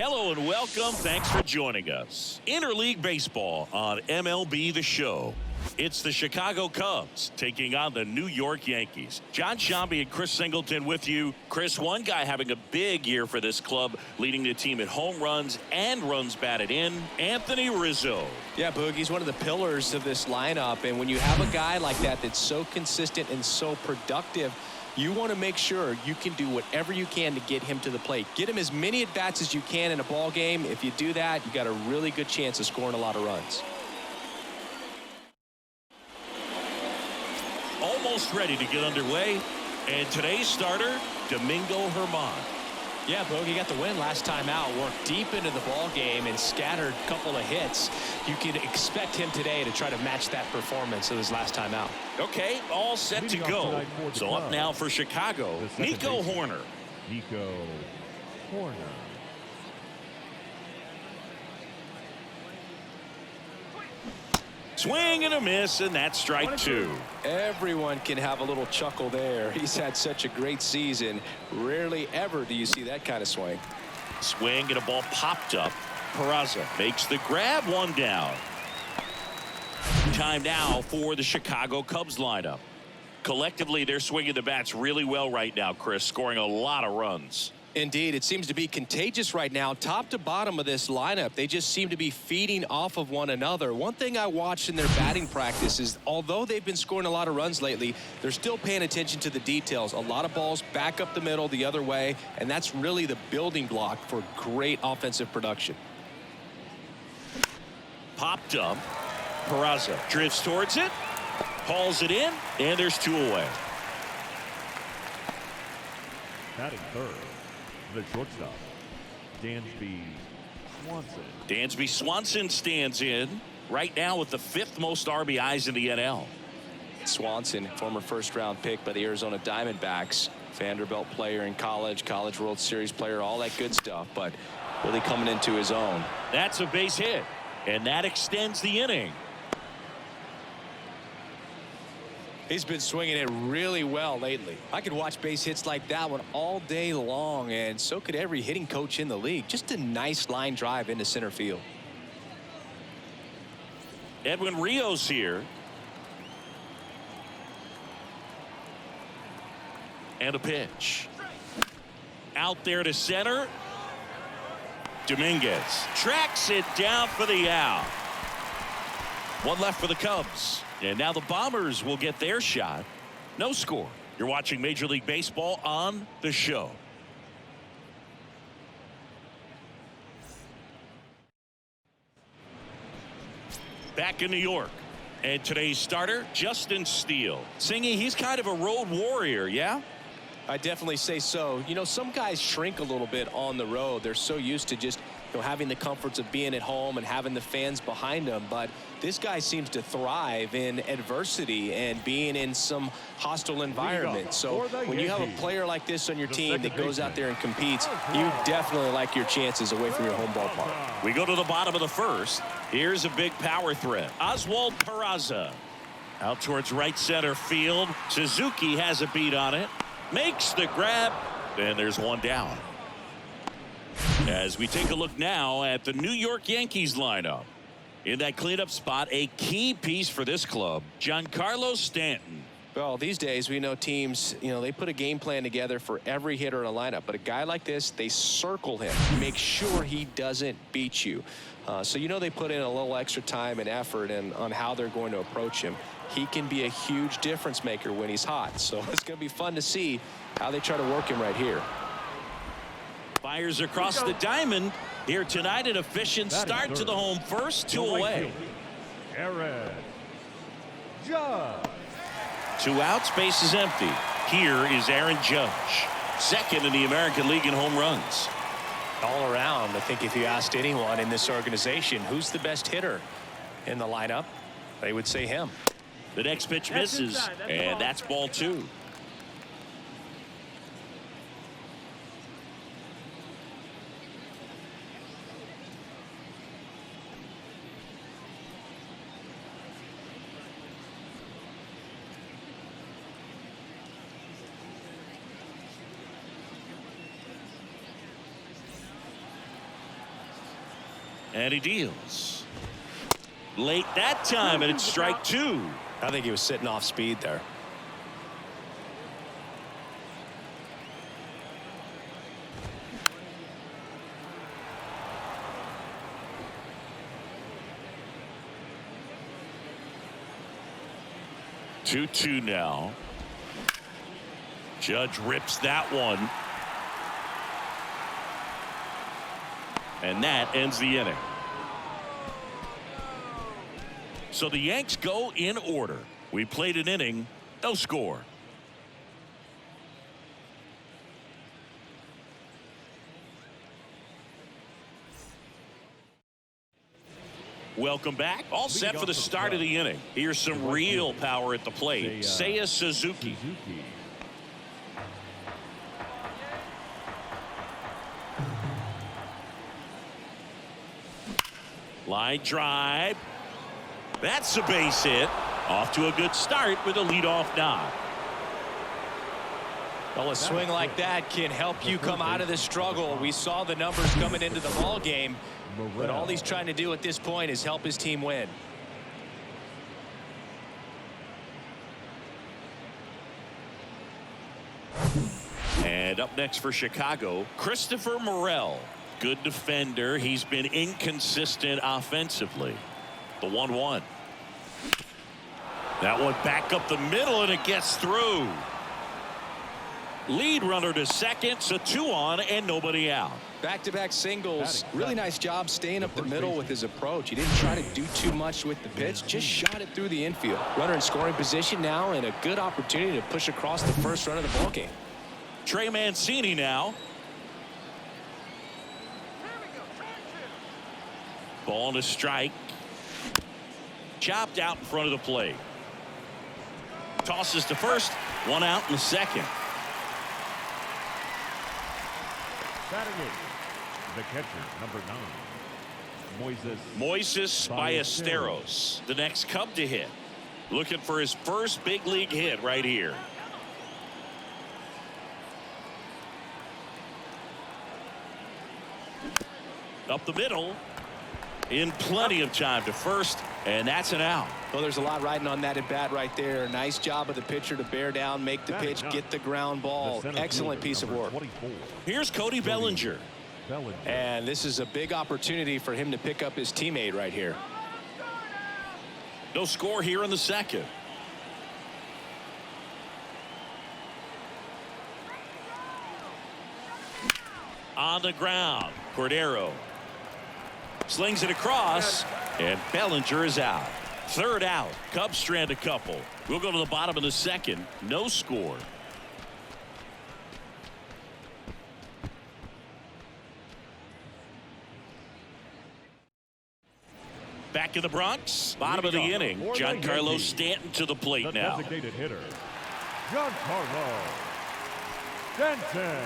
Hello and welcome. Thanks for joining us. Interleague Baseball on MLB The Show. It's the Chicago Cubs taking on the New York Yankees. John Shambi and Chris Singleton with you. Chris, one guy having a big year for this club, leading the team in home runs and runs batted in, Anthony Rizzo. Yeah, Boog, he's one of the pillars of this lineup, and when you have a guy like that that's so consistent and so productive, you want to make sure you can do whatever you can to get him to the plate. Get him as many at-bats as you can in a ball game. If you do that, you got a really good chance of scoring a lot of runs. Almost ready to get underway, and today's starter, Domingo Germán. Yeah, Boog, he got the win last time out, worked deep into the ball game and scattered a couple of hits. You could expect him today to try to match that performance of his last time out. Okay, all set to go. So up now for Chicago, Nico Hoerner. Nico Hoerner. Swing and a miss, and that's strike two. Everyone can have a little chuckle there. He's had such a great season. Rarely ever do you see that kind of swing. Swing and a ball popped up. Peraza makes the grab, one down. Time now for the Chicago Cubs lineup. Collectively, they're swinging the bats really well right now, Chris, scoring a lot of runs. Indeed, it seems to be contagious right now. Top to bottom of this lineup, they just seem to be feeding off of one another. One thing I watched in their batting practice is, although they've been scoring a lot of runs lately, they're still paying attention to the details. A lot of balls back up the middle the other way, and that's really the building block for great offensive production. Popped up. Peraza drifts towards it, hauls it in, and there's two away. Batting third, the shortstop, Dansby Swanson. Dansby Swanson stands in right now with the 5th most RBIs in the NL. Swanson, former first-round pick by the Arizona Diamondbacks, Vanderbilt player in college World Series player, all that good stuff, but really coming into his own. That's a base hit, and that extends the inning. He's been swinging it really well lately. I could watch base hits like that one all day long, and so could every hitting coach in the league. Just a nice line drive into center field. Edwin Rios here. And a pitch. Out there to center. Dominguez tracks it down for the out. One left for the Cubs. And now the Bombers will get their shot. No score. You're watching Major League Baseball on The Show. Back in New York. And today's starter, Justin Steele. Singy, he's kind of a road warrior, yeah? I definitely say so. You know, some guys shrink a little bit on the road. They're so used to just having the comforts of being at home and having the fans behind them, but this guy seems to thrive in adversity and being in some hostile environment. So when you have a player like this on your team that goes out there and competes, you definitely like your chances away from your home ballpark. We go to the bottom of the first. Here's a big power threat. Oswald Peraza out towards right center field. Suzuki has a beat on it, makes the grab, and there's one down. As we take a look now at the New York Yankees lineup. In that cleanup spot, a key piece for this club, Giancarlo Stanton. Well, these days we know teams, they put a game plan together for every hitter in a lineup, but a guy like this, they circle him, make sure he doesn't beat you. So they put in a little extra time and effort on how they're going to approach him. He can be a huge difference maker when he's hot, so it's going to be fun to see how they try to work him right here. Fires across the diamond here tonight. An efficient start to the home first. Two away. Aaron Judge. 2 outs, base is empty. Here is Aaron Judge, 2nd in the American League in home runs. All around, I think if you asked anyone in this organization who's the best hitter in the lineup, they would say him. The next pitch misses, and that's ball 2. And he deals. Late that time, and it's strike two. I think he was sitting off speed there. Two now. Judge rips that one. And that ends the inning. So the Yanks go in order. We played an inning, no score. Welcome back. All set for the start of the inning. Here's some real power at the plate. Seiya Suzuki. Line drive. That's a base hit. Off to a good start with a leadoff knock. Well, a swing like that can help you come out of the struggle. We saw the numbers coming into the ball game, but all he's trying to do at this point is help his team win. And up next for Chicago, Christopher Morel. Good defender. He's been inconsistent offensively. The 1-1. That one back up the middle, and it gets through. Lead runner to second, so 2 on and nobody out. Back-to-back singles. Really nice job staying up the middle with his approach. He didn't try to do too much with the pitch, just shot it through the infield. Runner in scoring position now, and a good opportunity to push across the first run of the ballgame. Trey Mancini now. Ball to strike. Chopped out in front of the plate. Tosses to first. 1 out in the second. Batting it, the catcher, number 9, Moises Ballesteros, the next Cub to hit. Looking for his first big league hit right here. Up the middle. In plenty of time to first, and that's an out. Well, there's a lot riding on that at bat right there. Nice job of the pitcher to bear down, make the pitch, get the ground ball. Excellent piece of work. 24. Here's Cody Bellinger. And this is a big opportunity for him to pick up his teammate right here. No score here in the second. On the ground, Cordero slings it across, and Bellinger is out. Third out. Cubs strand a couple. We'll go to the bottom of the second. No score. Back in the Bronx. Bottom of the inning. Giancarlo Stanton to the plate now. Designated hitter, Giancarlo Stanton.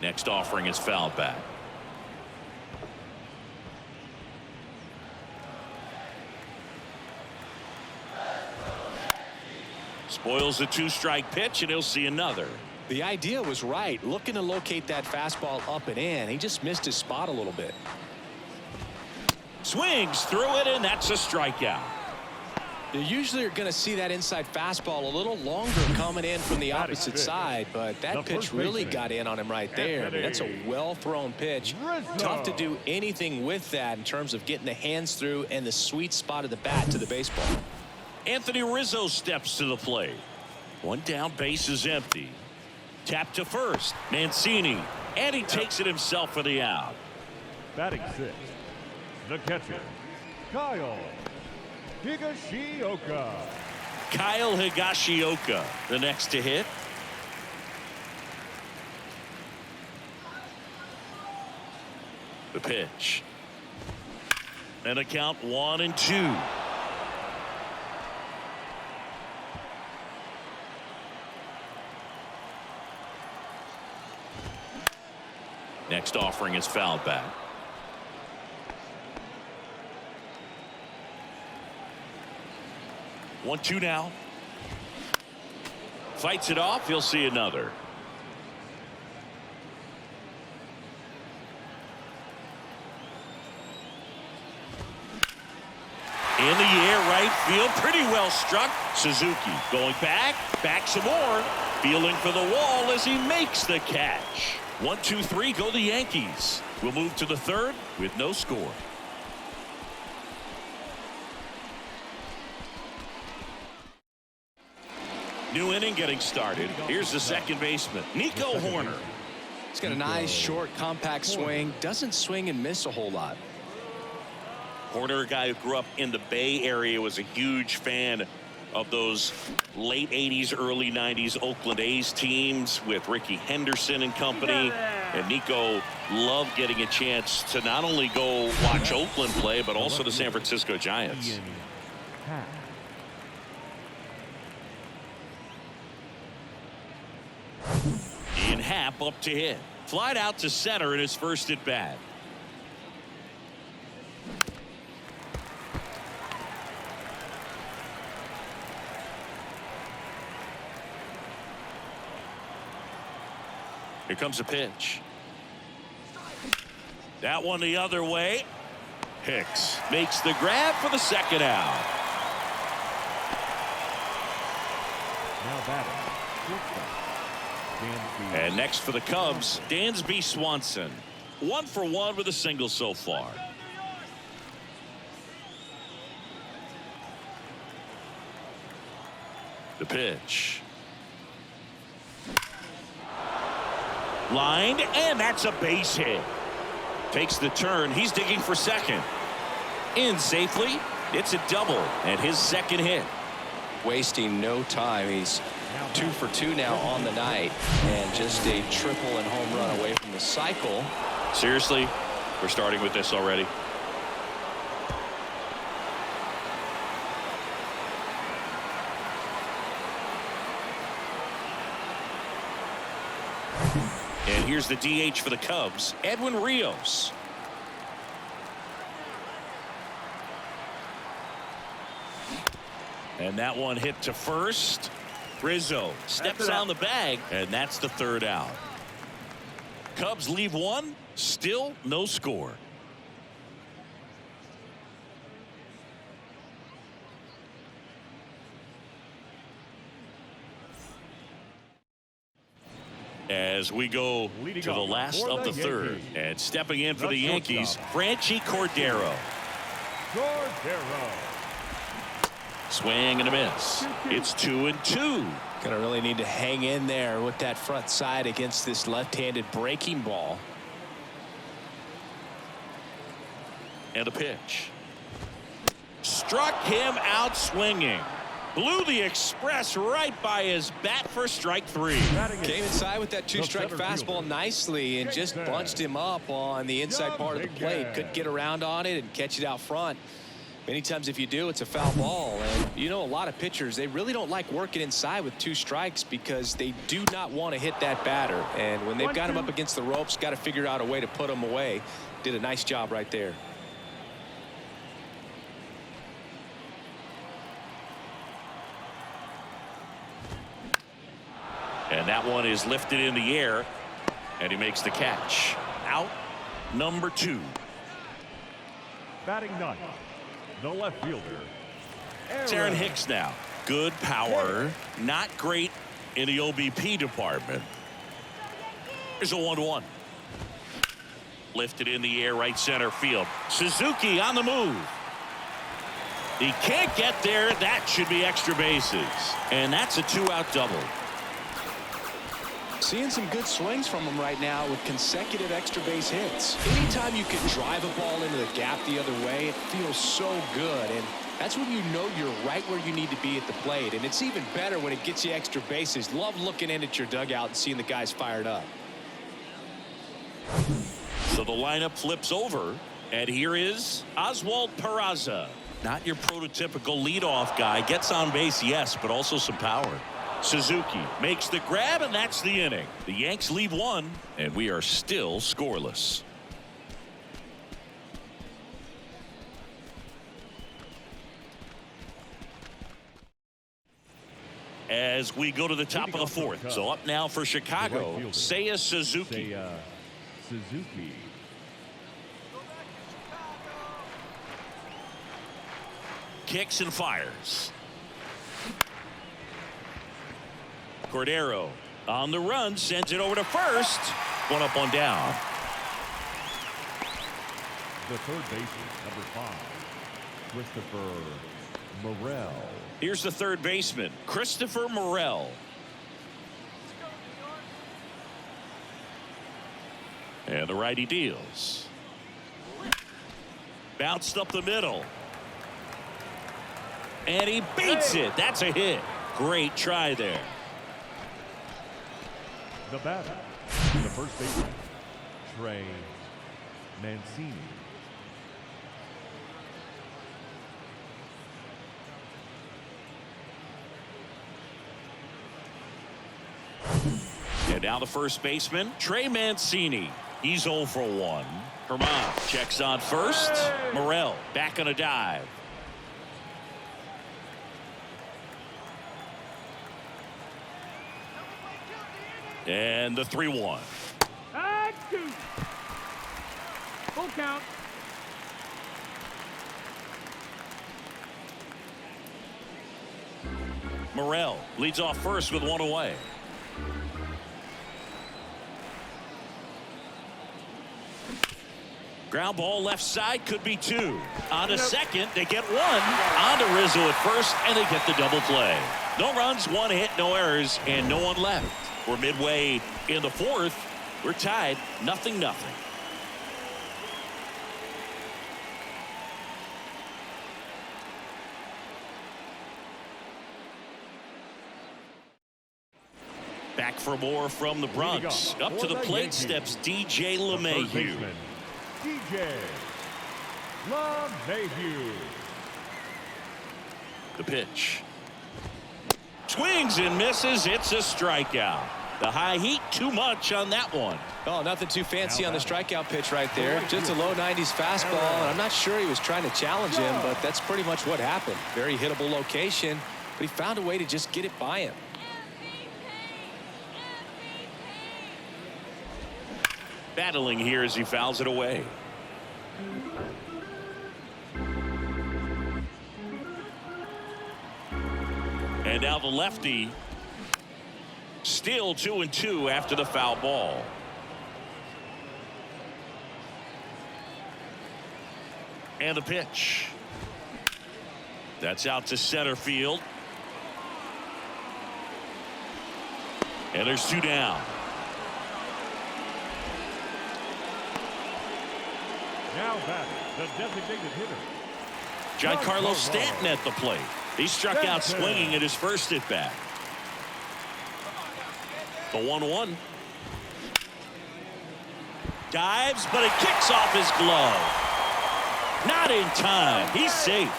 Next offering is fouled back. Spoils a 2-strike pitch, and he'll see another. The idea was right. Looking to locate that fastball up and in. He just missed his spot a little bit. Swings through it, and that's a strikeout. You usually are going to see that inside fastball a little longer coming in from the opposite side, but that pitch really got in on him right there. I mean, that's a well-thrown pitch. Tough to do anything with that in terms of getting the hands through and the sweet spot of the bat to the baseball. Anthony Rizzo steps to the plate. One down, base is empty. Tap to first. Mancini, and he takes it himself for the out. Batting 6, the catcher, Kyle Higashioka. Kyle Higashioka, the next to hit. The pitch. And a count 1-2. Next offering is fouled back. One, two now. Fights it off. He'll see another. In the air, right field, pretty well struck. Suzuki going back some more. Feeling for the wall as he makes the catch. 1, 2, 3, go the Yankees. We'll move to the third with no score. New inning getting started. Here's the second baseman, Nico Horner. He's got a nice, short, compact swing. Doesn't swing and miss a whole lot. Horner, a guy who grew up in the Bay Area, was a huge fan of those late 80s, early 90s Oakland A's teams with Ricky Henderson and company. And Nico loved getting a chance to not only go watch Oakland play, but also the San Francisco Giants. Ian Happ up to hit. Flied out to center in his first at bat. Here comes a pitch. That one the other way. Hicks makes the grab for the second out. Now batting, shortstop, Dansby. And next for the Cubs, Dansby Swanson. 1 for 1 with a single so far. The pitch. Lined, and that's a base hit. Takes the turn. He's digging for second. In safely. It's a double and his second hit. Wasting no time. He's 2 for 2 now on the night, and just a triple and home run away from the cycle. Seriously, we're starting with this already. And here's the DH for the Cubs, Edwin Rios. And that one hit to first. Rizzo steps on the bag, and that's the third out. Cubs leave one, still no score. As we go to the last of the third, and stepping in for the Yankees, Franchi Cordero. Swing and a miss. It's 2-2. Gonna really need to hang in there with that front side against this left-handed breaking ball. And a pitch. Struck him out swinging. Blew the express right by his bat for strike 3. Came inside with that 2-strike fastball nicely and just bunched him up on the inside part of the plate. Couldn't get around on it and catch it out front. Many times if you do, it's a foul ball. And you know, a lot of pitchers, they really don't like working inside with 2 strikes because they do not want to hit that batter. And when they've got him up against the ropes, got to figure out a way to put him away. Did a nice job right there. And that one is lifted in the air, and he makes the catch. Out number 2. Batting ninth, the left fielder, It's Aaron Hicks now. Good power, not great in the OBP department. Here's a 1-1. Lifted in the air, right center field. Suzuki on the move. He can't get there. That should be extra bases. And that's a 2-out double. Seeing some good swings from him right now with consecutive extra base hits. Anytime you can drive a ball into the gap the other way, it feels so good. And that's when you know you're right where you need to be at the plate. And it's even better when it gets you extra bases. Love looking in at your dugout and seeing the guys fired up. So the lineup flips over. And here is Oswald Peraza. Not your prototypical leadoff guy. Gets on base, yes, but also some power. Suzuki makes the grab, and that's the inning. The Yanks leave one, and we are still scoreless. as we go to the top of the fourth. So up now for Chicago, Seiya Suzuki. Suzuki. Kicks and fires. Cordero on the run, sends it over to first. One up, one down. The third baseman, number 5, Christopher Morel. Here's the third baseman, Christopher Morel. And the righty deals. Bounced up the middle. And he beats it. That's a hit. Great try there. The batter, the first baseman, Trey Mancini. And now the first baseman, Trey Mancini. He's 0 for 1. Herman checks on first. Morel back on a dive. And the 3-1. Full count. Morel leads off first with 1 away. Ground ball left side, could be 2. On to second, they get 1. On to Rizzo at first, and they get the double play. No runs, 1 hit, no errors, and no one left. We're midway in the fourth. We're tied, 0-0. Back for more from the Bronx. Up to the plate steps DJ LeMahieu. DJ LeMahieu. The pitch. Swings and misses. It's a strikeout. The high heat, too much on that one. Oh, nothing too fancy on the strikeout pitch right there. Just a low 90s fastball, and I'm not sure he was trying to challenge him, but that's pretty much what happened. Very hittable location, but he found a way to just get it by him. Battling here as he fouls it away. And now the lefty, still 2-2 after the foul ball. And the pitch. That's out to center field. And there's 2 down. Now batting, the designated hitter, Giancarlo Stanton at the plate. He struck out swinging at his first at bat. The 1-1. Dives, but it kicks off his glove. Not in time. He's safe.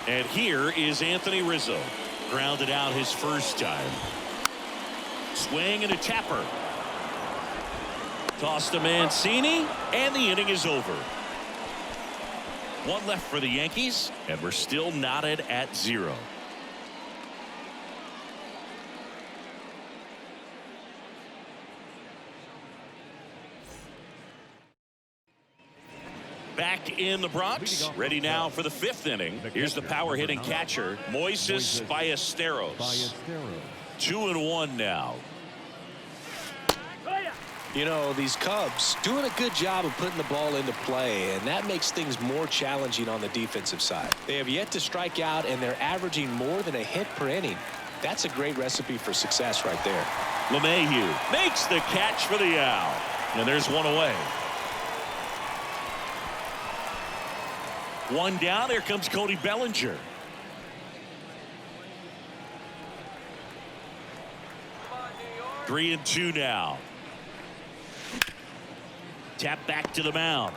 And here is Anthony Rizzo. Grounded out his first time. Swing and a tapper. Toss to Mancini, and the inning is over. 1 left for the Yankees, and we're still knotted at 0. Back in the Bronx, ready now for the 5th inning. Here's the power hitting catcher, Moises Ballesteros. 2-1 now. You know, these Cubs doing a good job of putting the ball into play, and that makes things more challenging on the defensive side. They have yet to strike out, and they're averaging more than a hit per inning. That's a great recipe for success right there. LeMahieu makes the catch for the out, and there's 1 away. 1 down. Here comes Cody Bellinger. Three and 2 now. Tap back to the mound.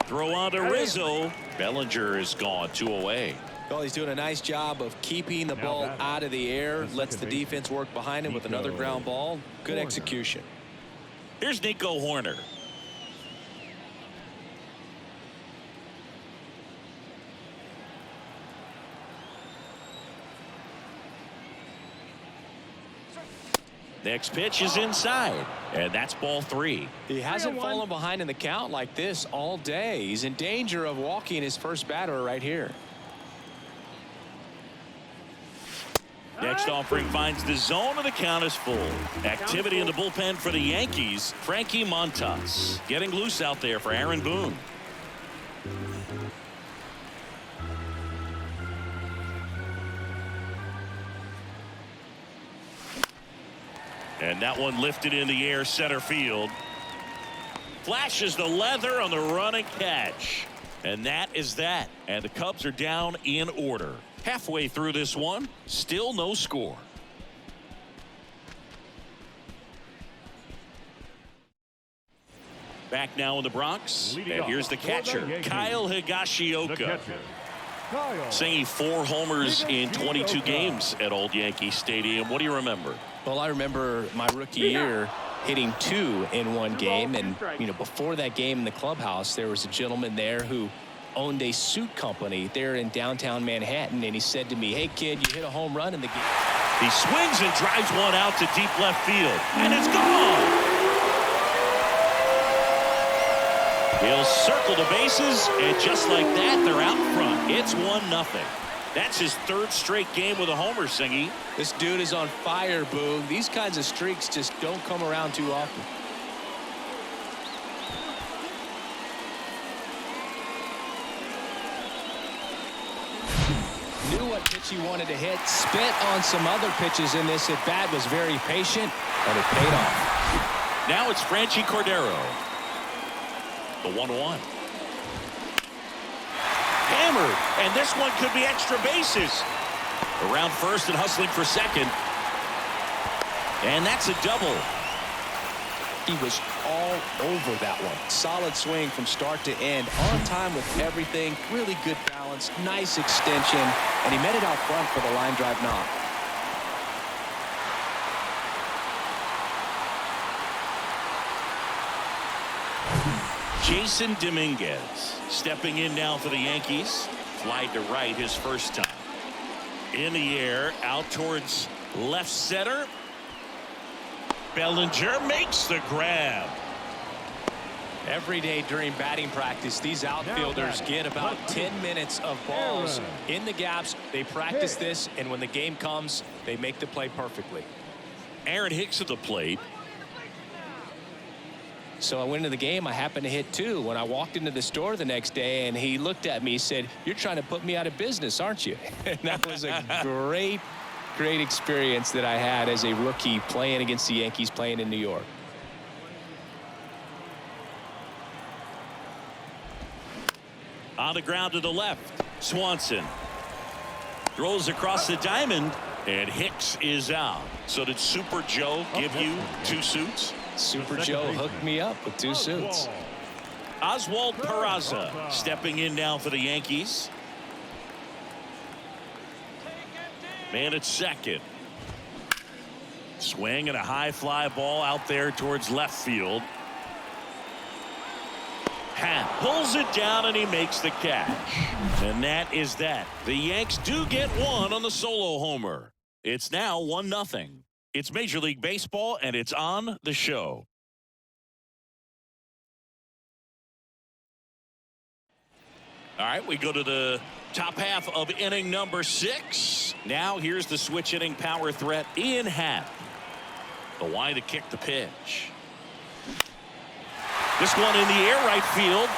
Throw on to Rizzo. Bellinger is gone, 2 away. Well, he's doing a nice job of keeping the ball out of the air. Lets the defense work behind him with another ground ball. Good execution. Here's Nico Horner. Next pitch is inside, and that's ball 3. He hasn't 3-1. fallen behind in the count like this all day. He's in danger of walking his first batter right here. Next offering finds the zone, and the count is full. Activity in the bullpen for the Yankees. Frankie Montas getting loose out there for Aaron Boone. And that one lifted in the air, center field. Flashes the leather on the running catch. And that is that. And the Cubs are down in order. Halfway through this one, still no score. Back now in the Bronx, Leading and off here's the for the catcher, Yankees, Kyle The Higashioka. catcher, Kyle. Singing 4 homers in 22 Higashioka. games at Old Yankee Stadium. What do you remember? Well, I remember my rookie year hitting 2 in one game. And, you know, before that game in the clubhouse, there was a gentleman there who owned a suit company there in downtown Manhattan. And he said to me, hey, kid, you hit a home run in the game. He swings and drives one out to deep left field. And it's gone! He'll circle the bases, and just like that, they're out front. It's 1-0. That's his 3rd straight game with a homer, Singy. This dude is on fire, Boog. These kinds of streaks just don't come around too often. Knew what pitch he wanted to hit. Spit on some other pitches in this at bat. Was very patient, and it paid off. Now it's Franchy Cordero. The 1-1. Hammered, and this one could be extra bases. Around first and hustling for second. And that's a double. He was all over that one. Solid swing from start to end. On time with everything. Really good balance. Nice extension. And he met it out front for the line drive knock. Jason Dominguez stepping in now for the Yankees. Fly to right his first time. In the air, out towards left center. Bellinger makes the grab. Every day during batting practice, these outfielders get about 10 minutes of balls in the gaps. They practice this, and when the game comes, they make the play perfectly. Aaron Hicks at the plate. So I went into the game. I happened to hit 2 when I walked into the store the next day, and he looked at me and said, you're trying to put me out of business, aren't you? And that was a great experience that I had as a rookie playing against the Yankees, playing in New York. On the ground to the left. Swanson throws across the diamond, and Hicks is out. So did Super Joe give you 2 suits? Super Joe hooked me up with 2 suits. Oswald Peraza stepping in now for the Yankees. Man at second. Swing and a high fly ball out there towards left field. Happ pulls it down, and he makes the catch. And that is that. The Yanks do get 1 on the solo homer. It's now 1-0. It's Major League Baseball, and it's on the show. All right, we go to the top half of inning number 6. Now here's the switch inning power threat, Ian Happ. The wide to kick the pitch. This one in the air, right field.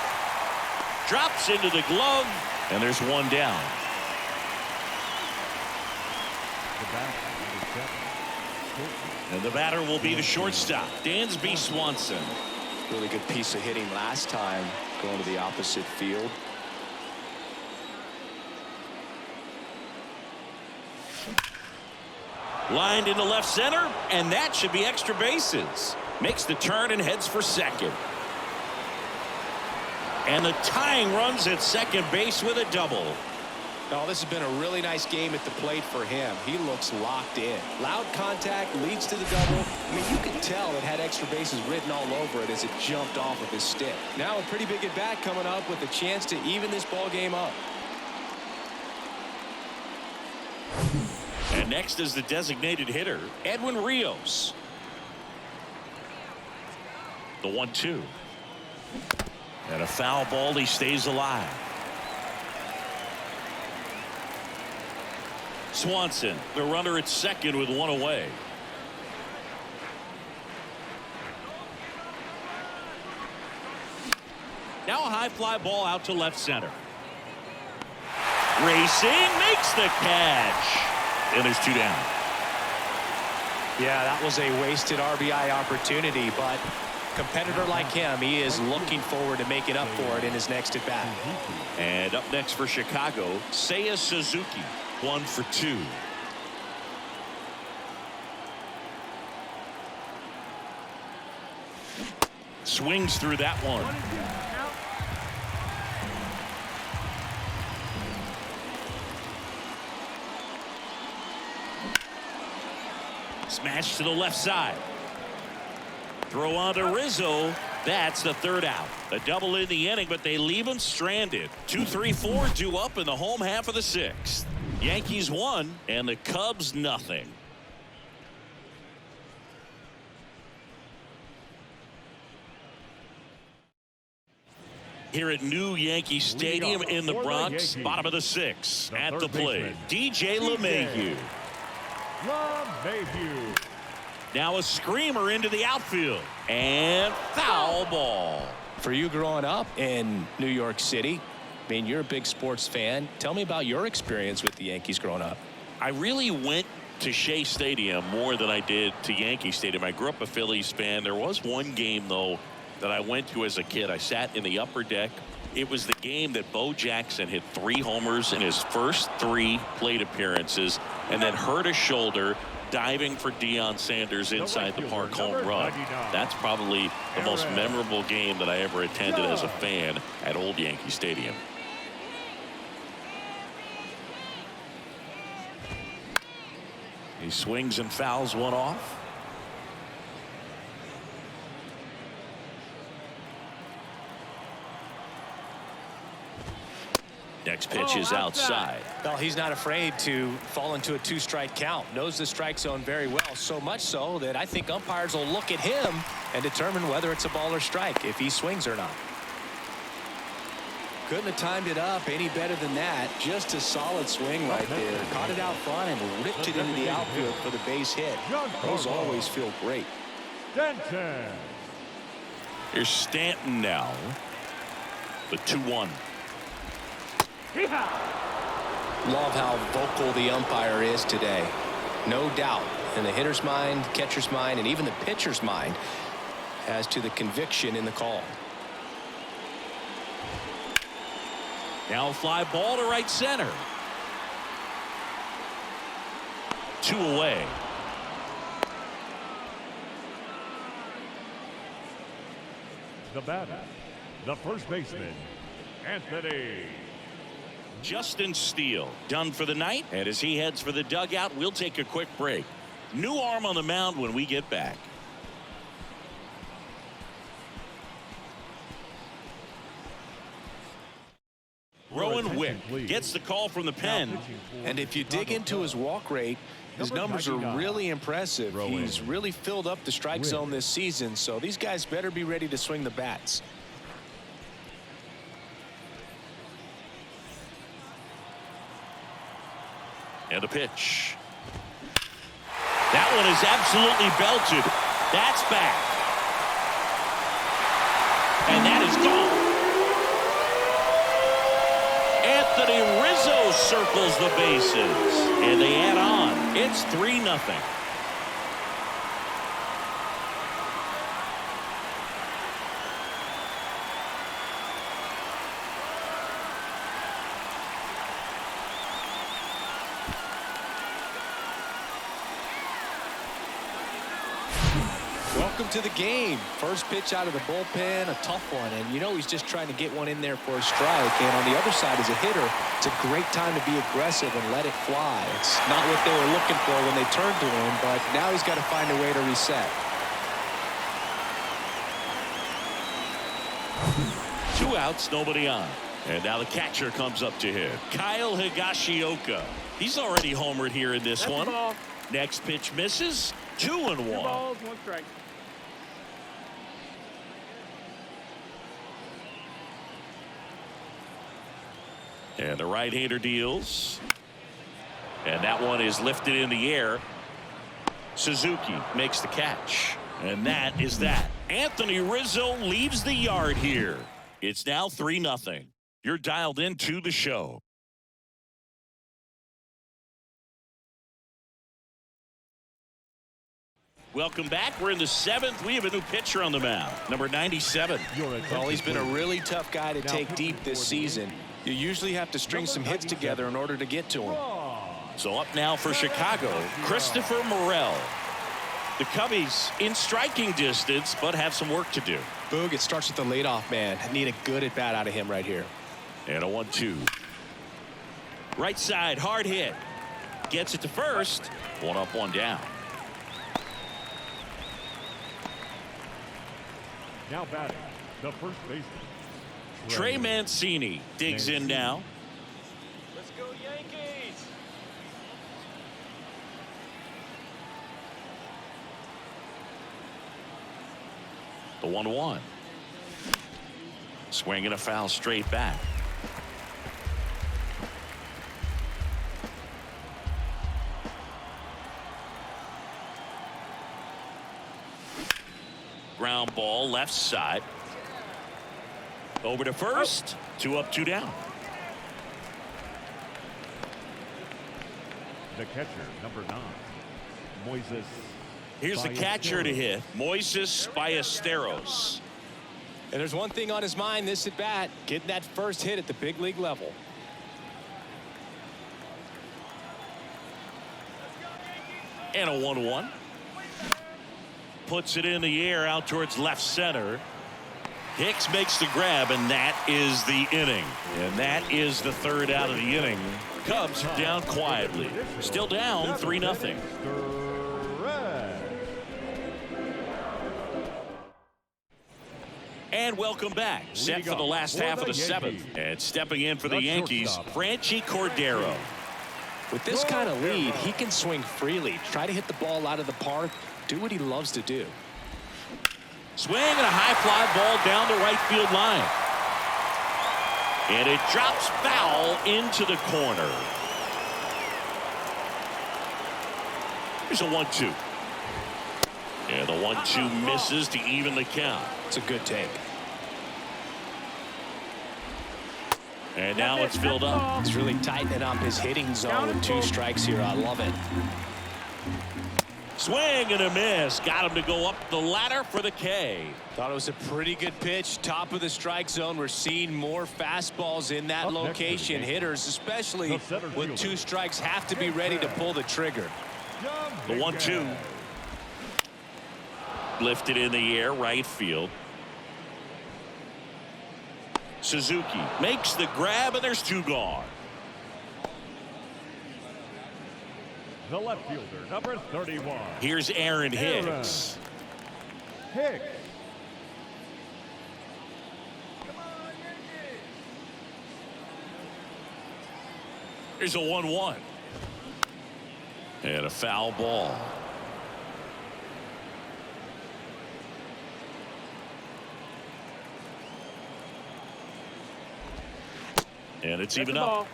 Drops into the glove, and there's 1 down. And the batter will be the shortstop, Dansby Swanson. Really good piece of hitting last time, going to the opposite field. Lined into left center, and that should be extra bases. Makes the turn and heads for second. And the tying runs at second base with a double. Oh, this has been a really nice game at the plate for him. He looks locked in. Loud contact leads to the double. I mean, you can tell it had extra bases written all over it as it jumped off of his stick. Now a pretty big at bat coming up with a chance to even this ball game up. And next is the designated hitter, Edwin Rios. The 1-2. And a foul ball. He stays alive. Swanson, the runner at second with one away. Now a high fly ball out to left center. Racing, makes the catch. And there's two down. Yeah, that was a wasted RBI opportunity, but competitor like him, he is looking forward to making up for it in his next at bat. And up next for Chicago, Seiya Suzuki, 1 for 2. Swings through that one. Smash to the left side. Throw on to Rizzo. That's the third out. A double in the inning, but they leave him stranded. 2-3-4 due up in the home half of the sixth. Yankees 1 and the Cubs nothing. Here at New Yankee Stadium in the Bronx, bottom of the sixth. At the plate, DJ LeMahieu. Now a screamer into the outfield. And foul ball. For you growing up in New York City, I mean, you're a big sports fan. Tell me about your experience with the Yankees growing up. I really went to Shea Stadium more than I did to Yankee Stadium. I grew up a Phillies fan. There was one game, though, that I went to as a kid. I sat in the upper deck. It was the game that Bo Jackson hit 3 homers in his first 3 plate appearances and then hurt his shoulder diving for Deion Sanders inside the park home run. That's probably the most memorable game that I ever attended as a fan at Old Yankee Stadium. He swings and fouls one off. Next pitch is outside. Well, he's not afraid to fall into a 2-strike count. Knows the strike zone very well, so much so that I think umpires will look at him and determine whether it's a ball or strike, if he swings or not. Couldn't have timed it up any better than that. Just a solid swing right there. Caught it out front and ripped it into the outfield for the base hit. Those always feel great. Here's Stanton now. The 2-1. Love how vocal the umpire is today. No doubt in the hitter's mind, catcher's mind, and even the pitcher's mind as to the conviction in the call. Now a fly ball to right center. 2 away. The batter, the first baseman, Anthony. Justin Steele done for the night, and as he heads for the dugout, we'll take a quick break. New arm on the mound when we get back. Rowan Wick gets the call from the pen. And if you dig into his walk rate, his numbers are really impressive. He's really filled up the strike zone this season, so these guys better be ready to swing the bats. And a pitch. That one is absolutely belted. That's back. And that is gone. Anthony Rizzo circles the bases. And they add on. It's 3-0. Welcome to the game. First pitch out of the bullpen, a tough one, and you know he's just trying to get one in there for a strike. And on the other side, as a hitter, it's a great time to be aggressive and let it fly. It's not what they were looking for when they turned to him, but now he's got to find a way to reset. 2 outs, nobody on. And now the catcher comes up to hit. Kyle Higashioka. He's already homered here in this one. Next pitch misses. 2-1. 2 balls, 1 strike. And the right-hander deals. And that one is lifted in the air. Suzuki makes the catch. And that is that. Anthony Rizzo leaves the yard here. It's now 3-0. You're dialed into the show. Welcome back. We're in the 7th. We have a new pitcher on the mound, number 97. Well, he's been a really tough guy to take deep this season. You usually have to string some hits together in order to get to him. So up now for Chicago, Christopher Morel. The Cubbies in striking distance, but have some work to do. Boog, it starts with the leadoff man. Need a good at bat out of him right here. And a 1-2. Right side, hard hit. Gets it to first. 1 up, 1 down. Now batting, the first baseman, Trey Mancini digs in now. Let's go Yankees. The 1-1. Swing and a foul straight back. Ground ball left side. Over to first. 2 up, 2 down. The catcher, number 9, Moises. Here's the catcher to hit, Moises Ballesteros. And there's one thing on his mind this at bat, getting that first hit at the big league level. And a 1-1. Puts it in the air out towards left center. Hicks makes the grab, and that is the inning. And that is the 3rd out of the inning. Cubs down quietly. Still down 3-0. And welcome back. Set for the last half of the 7th. And stepping in for the Yankees, Franchy Cordero. With this kind of lead, he can swing freely. Try to hit the ball out of the park. Do what he loves to do. Swing and a high fly ball down the right field line. And it drops foul into the corner. Here's a 1-2. And the 1-2 misses to even the count. It's a good take. And now it's filled up. He's really tightening up his hitting zone with 2 strikes here. I love it. Swing and a miss. Got him to go up the ladder for the K. Thought it was a pretty good pitch. Top of the strike zone. We're seeing more fastballs in that location. Hitters, especially with 2 strikes, have to be ready to pull the trigger. The 1-2. Lifted in the air, right field. Suzuki makes the grab, and there's 2 gone. The left fielder, number 31. Here's Aaron Hicks. Hicks. Here's a 1-1. And a foul ball. And it's even up.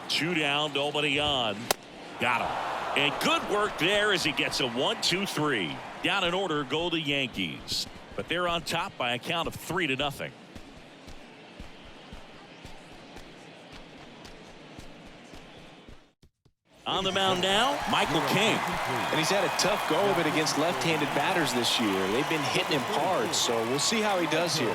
Two down, nobody on. Got him. And good work there as he gets a 1-2-3. Down in order go the Yankees. But they're on top by a count of 3-0. On the mound now, Michael King. And he's had a tough go of it against left-handed batters this year. They've been hitting him hard, so we'll see how he does here.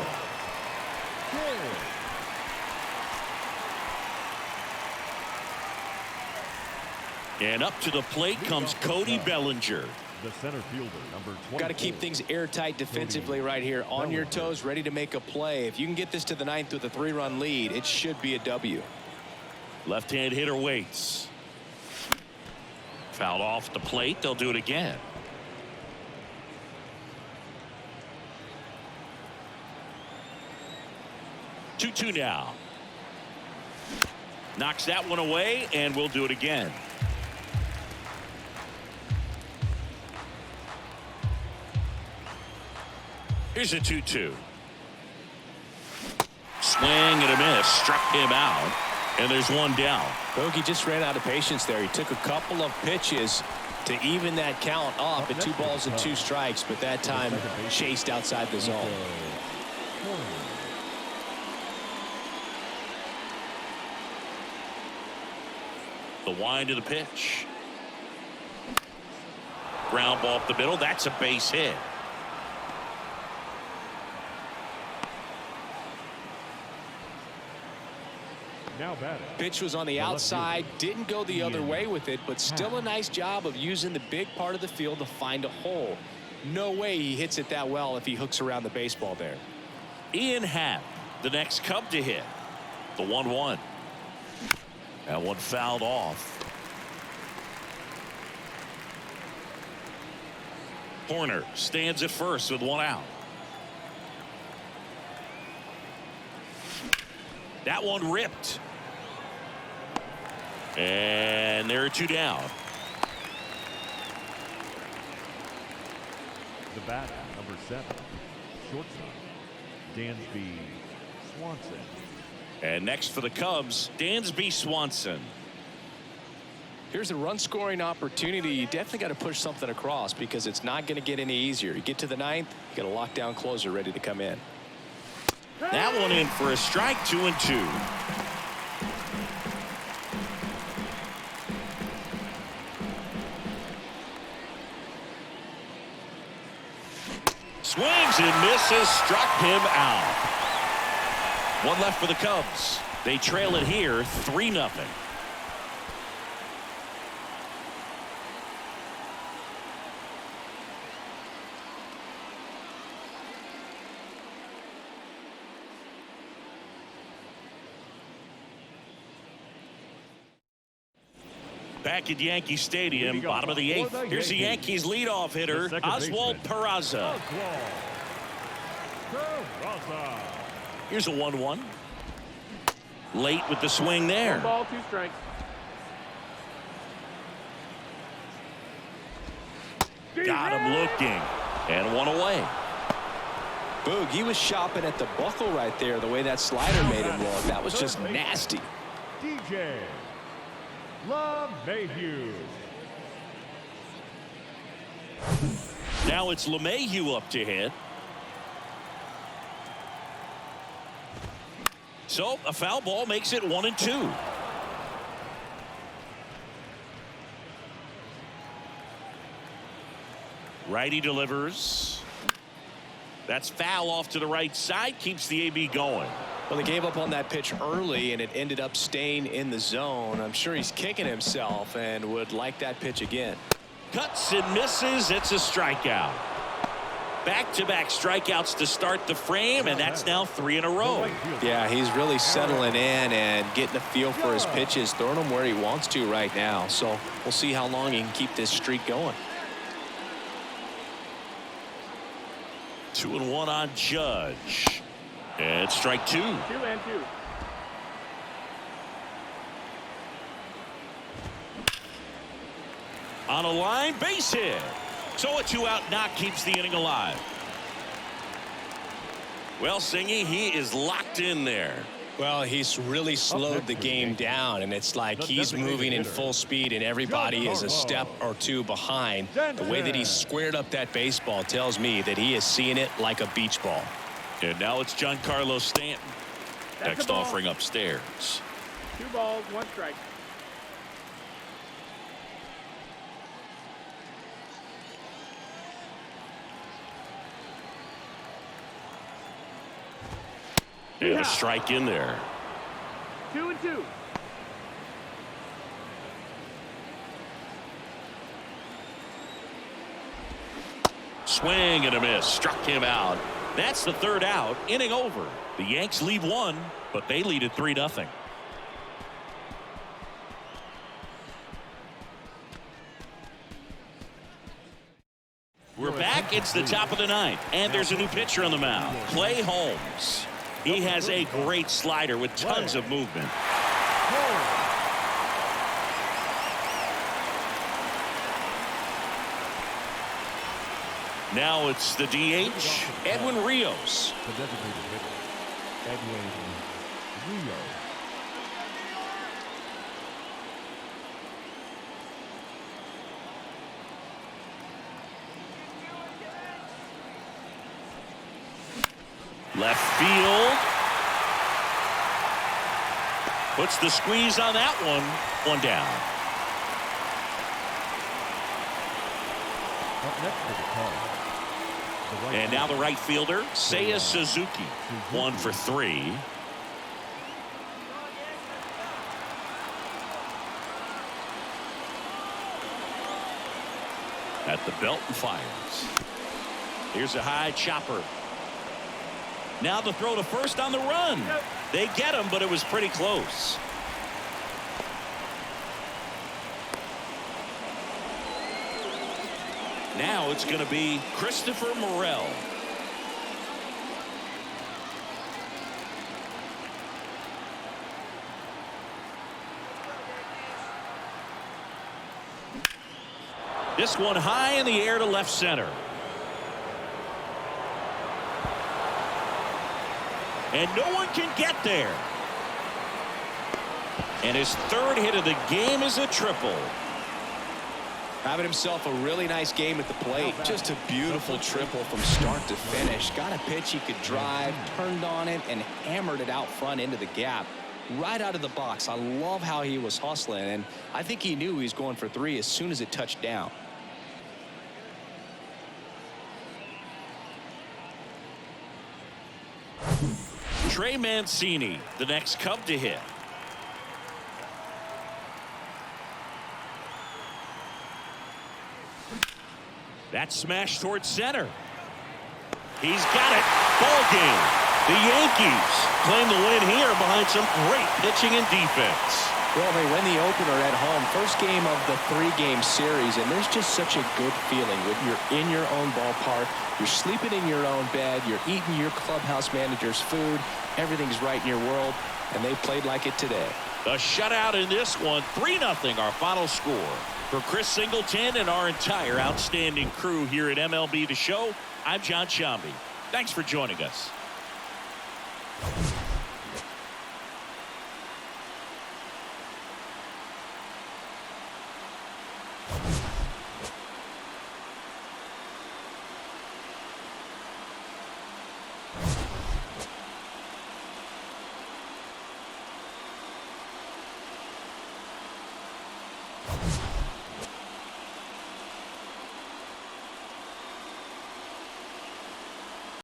And up to the plate comes Cody Bellinger. The center fielder, number 24. Got to keep things airtight defensively right here. On your toes, ready to make a play. If you can get this to the 9th with a 3-run lead, it should be a W. Left-hand hitter waits. Fouled off the plate. They'll do it again. Two now. Knocks that one away, and we'll do it again. Here's a 2-2. Swing and a miss. Struck him out. And there's one down. Bogey just ran out of patience there. He took a couple of pitches to even that count up at 2 balls and 2 strikes, but that time chased outside the zone. The wind of the pitch. Ground ball up the middle. That's a base hit. Now batting. Pitch was on the outside, didn't go the other way with it, but still a nice job of using the big part of the field to find a hole. No way he hits it that well if he hooks around the baseball there. Ian Happ, the next Cub to hit. The 1-1. That one fouled off. Horner stands at first with 1 out. That one ripped. And there are 2 down. The bat, number 7, shortstop, Dansby Swanson. And next for the Cubs, Dansby Swanson. Here's a run scoring opportunity. You definitely got to push something across because it's not going to get any easier. You get to the 9th, you got a lockdown closer ready to come in. That one in for a strike. 2-2. Swings and misses. Struck him out. 1 left for the Cubs. They trail it here 3-0. Back at Yankee Stadium, bottom of the 8th. Here's the Yankees leadoff hitter, Oswald Peraza. Here's a 1-1. Late with the swing there. 1 ball, 2 strikes. Got him looking. And 1 away. Boog, he was shopping at the buckle right there, the way that slider made him look. That was just nasty. DJ LeMahieu. Now it's LeMahieu up to hit. So a foul ball makes it 1-2. Righty delivers. That's foul off to the right side. Keeps the AB going. Well, they gave up on that pitch early, and it ended up staying in the zone. I'm sure he's kicking himself and would like that pitch again. Cuts and misses. It's a strikeout. Back-to-back strikeouts to start the frame, and that's now 3 in a row. Yeah, he's really settling in and getting a feel for his pitches, throwing them where he wants to right now. So we'll see how long he can keep this streak going. 2-1 on Judge. And strike 2. 2-2. On a line, base hit. So a 2-out knock keeps the inning alive. Well, Singy, he is locked in there. Well, he's really slowed the game down, and it's like he's moving in full speed, and everybody is a step or 2 behind. The way that he squared up that baseball tells me that he is seeing it like a beach ball. And now it's Giancarlo Stanton. Next offering upstairs. 2 balls, 1 strike. And a strike in there. 2-2. Swing and a miss. Struck him out. That's the 3rd out. Inning over. The Yanks lead 1, but they lead at 3-0. We're back. It's the top of the 9th, and there's a new pitcher on the mound. Clay Holmes. He has a great slider with tons of movement. Now it's the DH, Edwin Rios. The designated hitter, Edwin Rio. Left field. Puts the squeeze on that one. One down. Up next to the call. And now the right fielder, Seiya Suzuki. 1 for 3. At the belt and fires. Here's a high chopper. Now the throw to first on the run. They get him, but it was pretty close. Now it's going to be Christopher Morel. This one high in the air to left center. And no one can get there. And his third hit of the game is a triple. Having himself a really nice game at the plate. Just a beautiful triple from start to finish. Got a pitch he could drive, turned on it, and hammered it out front into the gap. Right out of the box. I love how he was hustling, and I think he knew he was going for 3 as soon as it touched down. Trey Mancini, the next Cub to hit. That smash towards center. He's got it. Ball game. The Yankees claim the win here behind some great pitching and defense. Well, they win the opener at home. First game of the 3-game series, and there's just such a good feeling when you're in your own ballpark, you're sleeping in your own bed, you're eating your clubhouse manager's food, everything's right in your world, and they played like it today. A shutout in this one, 3-0 our final score. For Chris Singleton and our entire outstanding crew here at MLB The Show, I'm John Shambi. Thanks for joining us. You